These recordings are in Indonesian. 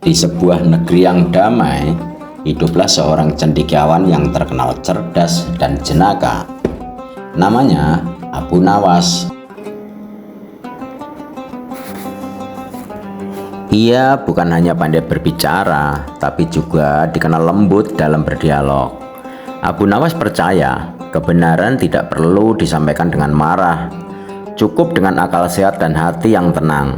Di sebuah negeri yang damai, hiduplah seorang cendekiawan yang terkenal cerdas dan jenaka. Namanya Abu Nawas. Ia bukan hanya pandai berbicara, tapi juga dikenal lembut dalam berdialog. Abu Nawas percaya kebenaran tidak perlu disampaikan dengan marah, cukup dengan akal sehat dan hati yang tenang.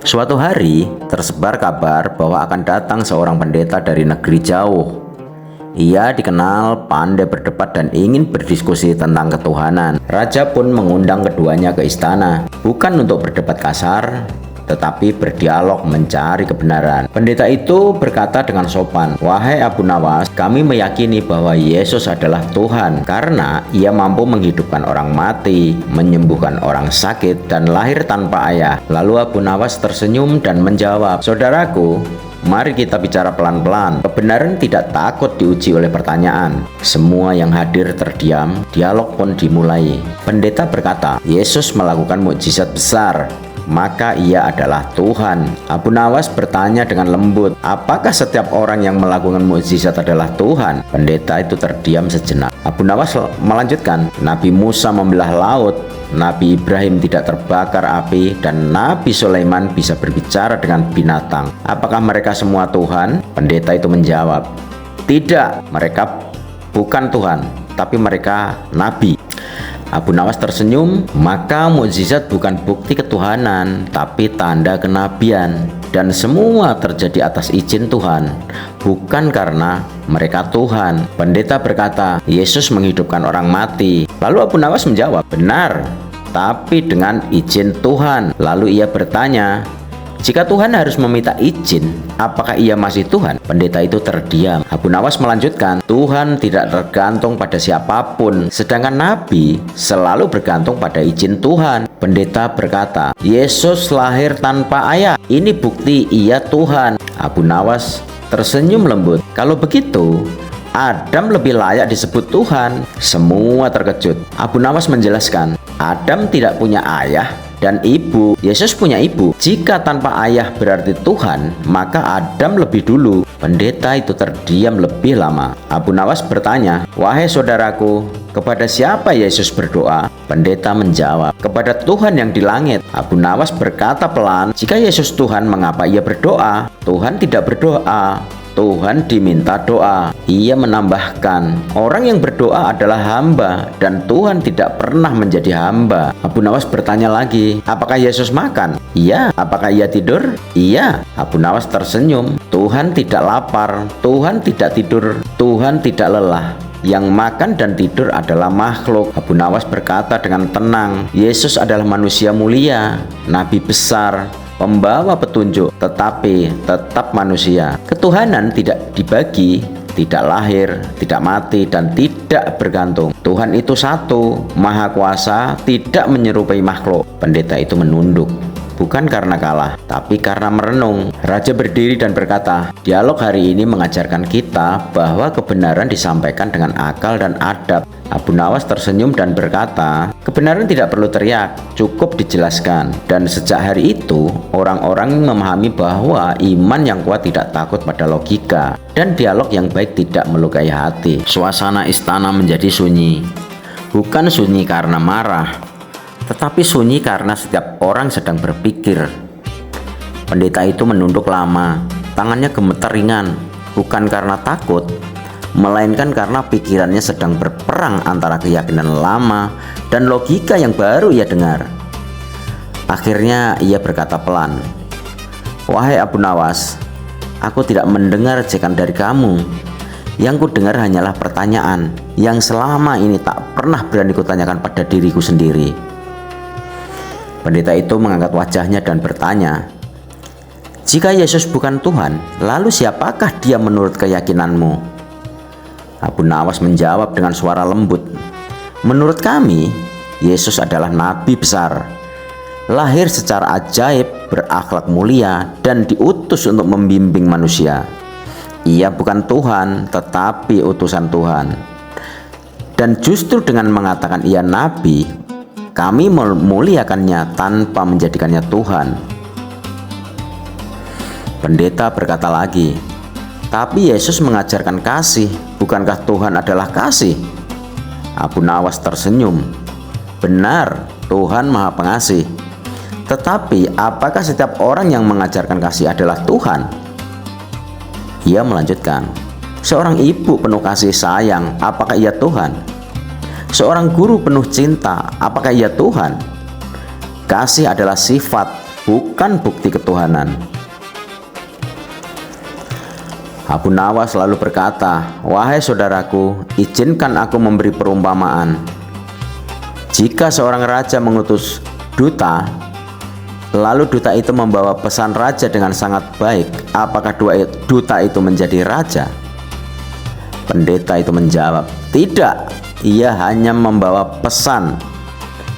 Suatu hari, tersebar kabar bahwa akan datang seorang pendeta dari negeri jauh. Ia dikenal pandai berdebat dan ingin berdiskusi tentang ketuhanan. Raja pun mengundang keduanya ke istana, bukan untuk berdebat kasar, tetapi berdialog mencari kebenaran. Pendeta itu berkata dengan sopan, "Wahai Abu Nawas, kami meyakini bahwa Yesus adalah Tuhan karena Ia mampu menghidupkan orang mati, menyembuhkan orang sakit, dan lahir tanpa ayah." Lalu Abu Nawas tersenyum dan menjawab, "Saudaraku, mari kita bicara pelan-pelan. Kebenaran tidak takut diuji oleh pertanyaan." Semua yang hadir terdiam, dialog pun dimulai. Pendeta berkata, "Yesus melakukan mukjizat besar, maka Ia adalah Tuhan." Abu Nawas bertanya dengan lembut, "Apakah setiap orang yang melakukan mukjizat adalah Tuhan?" Pendeta itu terdiam sejenak. Abu Nawas melanjutkan, "Nabi Musa membelah laut, Nabi Ibrahim tidak terbakar api, dan Nabi Sulaiman bisa berbicara dengan binatang. Apakah mereka semua Tuhan?" Pendeta itu menjawab, "Tidak, mereka bukan Tuhan, tapi mereka nabi." Abu Nawas tersenyum, "Maka mukjizat bukan bukti ketuhanan, tapi tanda kenabian. Dan semua terjadi atas izin Tuhan, bukan karena mereka Tuhan." Pendeta berkata, "Yesus menghidupkan orang mati." Lalu Abu Nawas menjawab, "Benar, tapi dengan izin Tuhan." Lalu ia bertanya, "Jika Tuhan harus meminta izin, apakah Ia masih Tuhan?" Pendeta itu terdiam. Abu Nawas melanjutkan, "Tuhan tidak tergantung pada siapapun, sedangkan Nabi selalu bergantung pada izin Tuhan." Pendeta berkata, "Yesus lahir tanpa ayah. Ini bukti Ia Tuhan." Abu Nawas tersenyum lembut, "Kalau begitu, Adam lebih layak disebut Tuhan." Semua terkejut. Abu Nawas menjelaskan, "Adam tidak punya ayah dan ibu, Yesus punya ibu. Jika tanpa ayah berarti Tuhan, maka Adam lebih dulu." Pendeta itu terdiam lebih lama. Abu Nawas bertanya, "Wahai saudaraku, kepada siapa Yesus berdoa?" Pendeta menjawab, "Kepada Tuhan yang di langit." Abu Nawas berkata pelan, "Jika Yesus Tuhan, mengapa Ia berdoa? Tuhan tidak berdoa, Tuhan diminta doa." Ia menambahkan, "Orang yang berdoa adalah hamba, dan Tuhan tidak pernah menjadi hamba." Abu Nawas bertanya lagi, "Apakah Yesus makan?" "Iya." "Apakah Ia tidur?" "Iya." Abu Nawas tersenyum, "Tuhan tidak lapar, Tuhan tidak tidur, Tuhan tidak lelah. Yang makan dan tidur adalah makhluk." Abu Nawas berkata dengan tenang, "Yesus adalah manusia mulia, nabi besar, pembawa petunjuk, tetapi tetap manusia. Ketuhanan tidak dibagi, tidak lahir, tidak mati, dan tidak bergantung. Tuhan itu satu, maha kuasa, tidak menyerupai makhluk." Pendeta itu menunduk, bukan karena kalah, tapi karena merenung. Raja berdiri dan berkata, "Dialog hari ini mengajarkan kita bahwa kebenaran disampaikan dengan akal dan adab." Abu Nawas tersenyum dan berkata, "Kebenaran tidak perlu teriak, cukup dijelaskan." Dan sejak hari itu, orang-orang memahami bahwa iman yang kuat tidak takut pada logika, dan dialog yang baik tidak melukai hati. Suasana istana menjadi sunyi. Bukan sunyi karena marah, tetapi sunyi karena setiap orang sedang berpikir. Pendeta itu menunduk lama, tangannya gemetar ringan, bukan karena takut, melainkan karena pikirannya sedang berperang antara keyakinan lama dan logika yang baru ia dengar. Akhirnya ia berkata pelan, "Wahai Abu Nawas, aku tidak mendengar ejekan dari kamu. Yang ku dengar hanyalah pertanyaan yang selama ini tak pernah berani kutanyakan pada diriku sendiri." Pendeta itu mengangkat wajahnya dan bertanya, "Jika Yesus bukan Tuhan, lalu siapakah Dia menurut keyakinanmu?" Abu Nawas menjawab dengan suara lembut, "Menurut kami, Yesus adalah nabi besar, lahir secara ajaib, berakhlak mulia, dan diutus untuk membimbing manusia. Ia bukan Tuhan, tetapi utusan Tuhan. Dan justru dengan mengatakan Ia nabi, kami memuliakannya tanpa menjadikannya Tuhan." Pendeta berkata lagi, "Tapi Yesus mengajarkan kasih, bukankah Tuhan adalah kasih?" Abu Nawas tersenyum. "Benar, Tuhan Maha Pengasih. Tetapi apakah setiap orang yang mengajarkan kasih adalah Tuhan?" Ia melanjutkan, "Seorang ibu penuh kasih sayang, apakah ia Tuhan? Seorang guru penuh cinta, apakah ia Tuhan? Kasih adalah sifat, bukan bukti ketuhanan." Abu Nawas lalu berkata, "Wahai saudaraku, izinkan aku memberi perumpamaan. Jika seorang raja mengutus duta, lalu duta itu membawa pesan raja dengan sangat baik, apakah duta itu menjadi raja?" Pendeta itu menjawab, "Tidak, ia hanya membawa pesan.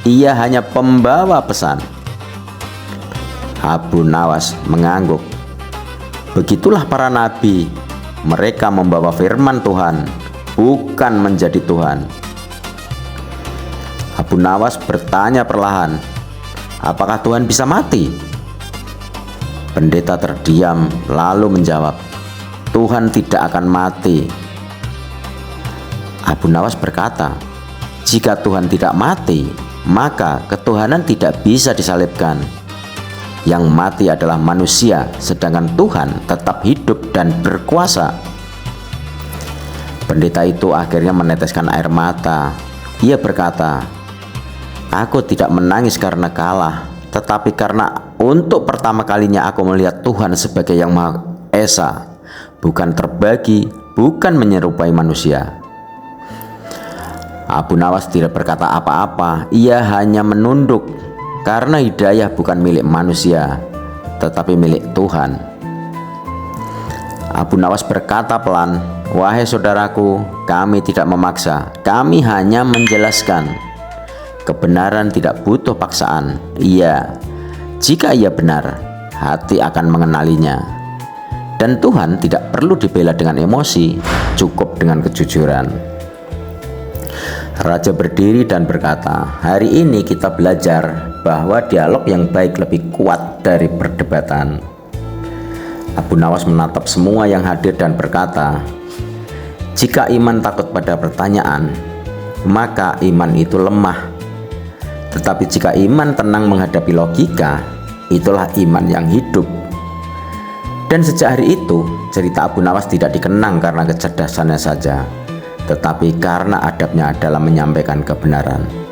Ia hanya pembawa pesan." Abu Nawas mengangguk. "Begitulah para nabi, mereka membawa firman Tuhan, bukan menjadi Tuhan." Abu Nawas bertanya perlahan, "Apakah Tuhan bisa mati?" Pendeta terdiam lalu menjawab, "Tuhan tidak akan mati." Abu Nawas berkata, "Jika Tuhan tidak mati, maka ketuhanan tidak bisa disalibkan. Yang mati adalah manusia, sedangkan Tuhan tetap hidup dan berkuasa." Pendeta itu akhirnya meneteskan air mata. Ia berkata, "Aku tidak menangis karena kalah, tetapi karena untuk pertama kalinya aku melihat Tuhan sebagai yang Maha Esa, bukan terbagi, bukan menyerupai manusia." Abu Nawas tidak berkata apa-apa. Ia hanya menunduk, karena hidayah bukan milik manusia, tetapi milik Tuhan. Abu Nawas berkata pelan, "Wahai saudaraku, kami tidak memaksa, kami hanya menjelaskan. Kebenaran tidak butuh paksaan. Iya, jika ia benar, hati akan mengenalinya. Dan Tuhan tidak perlu dibela dengan emosi, cukup dengan kejujuran." Raja berdiri dan berkata, "Hari ini kita belajar bahwa dialog yang baik lebih kuat dari perdebatan." Abu Nawas menatap semua yang hadir dan berkata, "Jika iman takut pada pertanyaan, maka iman itu lemah. Tetapi jika iman tenang menghadapi logika, itulah iman yang hidup." Dan sejak hari itu, cerita Abu Nawas tidak dikenang karena kecerdasannya saja, tetapi karena adabnya dalam menyampaikan kebenaran.